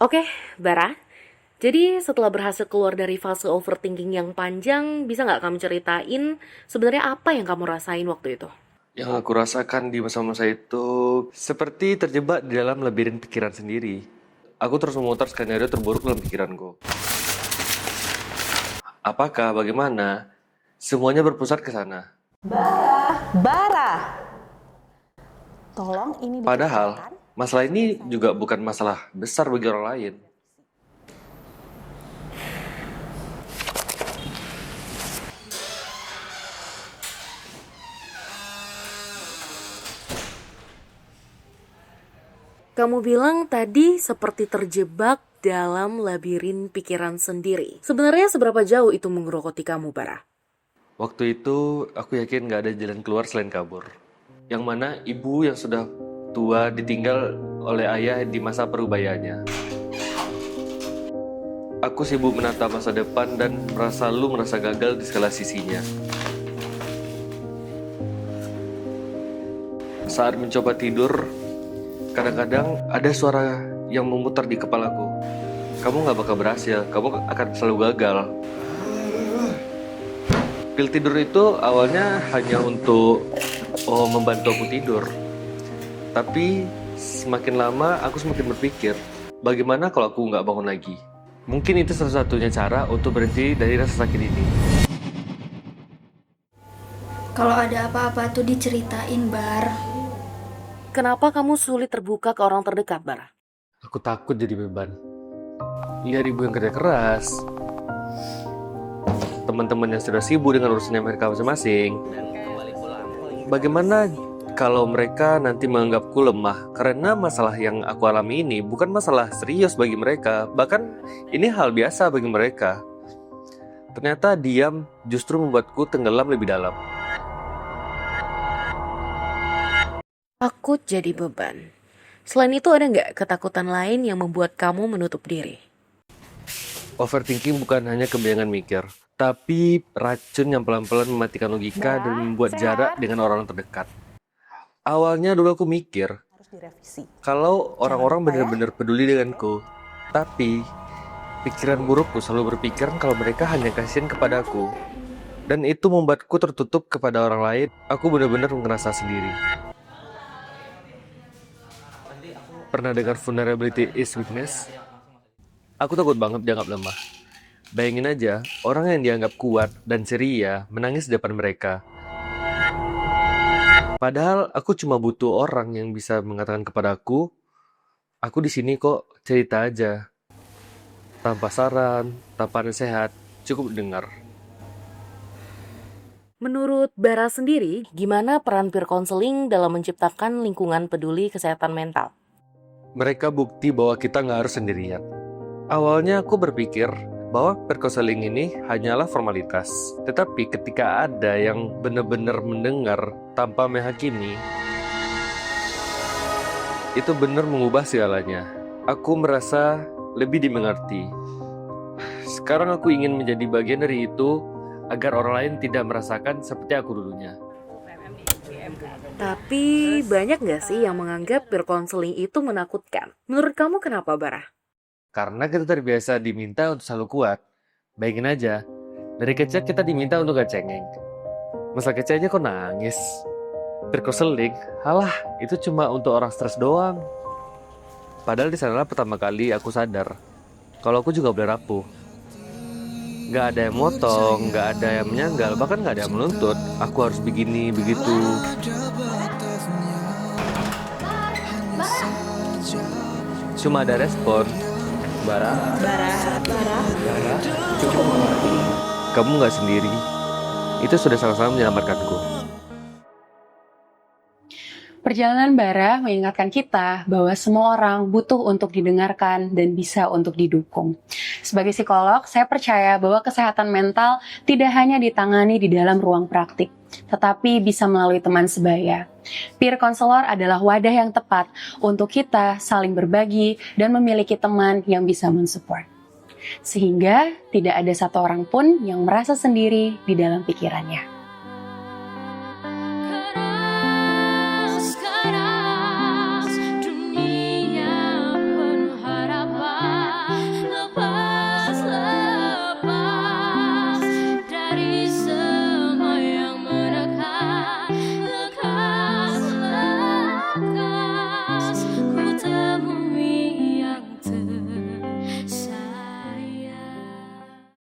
Oke, Bara. Jadi setelah berhasil keluar dari fase overthinking yang panjang, bisa nggak kamu ceritain sebenarnya apa yang kamu rasain waktu itu? Yang aku rasakan di masa-masa itu seperti terjebak di dalam labirin pikiran sendiri. Aku terus memutar skenario terburuk dalam pikiranku. Apakah, bagaimana? Semuanya berpusat ke sana. Bara, tolong ini Padahal, diceritakan. masalah ini juga bukan masalah besar bagi orang lain. Kamu bilang tadi seperti terjebak dalam labirin pikiran sendiri. Sebenarnya seberapa jauh itu menggerogoti kamu, Bara? Waktu itu, aku yakin gak ada jalan keluar selain kabur. Yang mana ibu yang sudah tua ditinggal oleh ayah di masa perubayanya. Aku sibuk menata masa depan dan merasa gagal di segala sisinya. Saat mencoba tidur, kadang-kadang ada suara yang memutar di kepalaku. Kamu gak bakal berhasil, kamu akan selalu gagal. Pil tidur itu awalnya hanya untuk membantu aku tidur. Tapi semakin lama aku semakin berpikir, bagaimana kalau aku gak bangun lagi? Mungkin itu salah satunya cara untuk berhenti dari rasa sakit ini. Kalau ada apa-apa tuh diceritain, Bar. Kenapa kamu sulit terbuka ke orang terdekat, Bara? Aku takut jadi beban. Lihat ibu yang kerja keras, teman-teman yang sudah sibuk dengan urusannya mereka masing-masing. Bagaimana kalau mereka nanti menganggapku lemah karena masalah yang aku alami ini bukan masalah serius bagi mereka, bahkan ini hal biasa bagi mereka. Ternyata diam justru membuatku tenggelam lebih dalam. Takut jadi beban. Selain itu ada nggak ketakutan lain yang membuat kamu menutup diri? Overthinking bukan hanya kebanyakan mikir, tapi racun yang pelan-pelan mematikan logika dan membuat jarak dengan orang terdekat. Awalnya dulu aku mikir, Harus direvisi. kalau orang-orang lupa ya. benar-benar peduli denganku. Tapi, pikiran burukku selalu berpikiran kalau mereka hanya kasihan kepadaku. Dan itu membuatku tertutup kepada orang lain. Aku benar-benar merasa sendiri. Pernah dengar vulnerability is weakness? Aku takut banget dianggap lemah. Bayangin aja, orang yang dianggap kuat dan ceria menangis di depan mereka. Padahal aku cuma butuh orang yang bisa mengatakan kepadaku, aku di sini kok, cerita aja. Tanpa saran, tanpa nasihat, cukup dengar. Menurut Bara sendiri, gimana peran peer counseling dalam menciptakan lingkungan peduli kesehatan mental? Mereka bukti bahwa kita nggak harus sendirian. Awalnya aku berpikir bahwa peer counseling ini hanyalah formalitas. Tetapi ketika ada yang benar-benar mendengar tanpa menghakimi, itu benar mengubah segalanya. Aku merasa lebih dimengerti. Sekarang aku ingin menjadi bagian dari itu agar orang lain tidak merasakan seperti aku dulunya. Tapi banyak nggak sih yang menganggap peer counseling itu menakutkan? Menurut kamu kenapa, Bara? Karena kita terbiasa diminta untuk selalu kuat. Bayangin aja, dari kecil kita diminta untuk gak cengeng. Masalah kecil aja kok nangis. Peer counseling, halah, itu cuma untuk orang stres doang. Padahal di sanalah pertama kali aku sadar kalau aku juga boleh rapuh. Gak ada yang motong, gak ada yang menyanggal, bahkan gak ada yang menuntut. Aku harus begini, begitu. Cuma ada respon. Bara, cukup mengerti. Kamu gak sendiri. Itu sudah sama-sama menyelamatkanku. Perjalanan Bara mengingatkan kita bahwa semua orang butuh untuk didengarkan dan bisa untuk didukung. Sebagai psikolog, saya percaya bahwa kesehatan mental tidak hanya ditangani di dalam ruang praktik, tetapi bisa melalui teman sebaya. Peer counselor adalah wadah yang tepat untuk kita saling berbagi dan memiliki teman yang bisa mensupport. Sehingga tidak ada satu orang pun yang merasa sendiri di dalam pikirannya.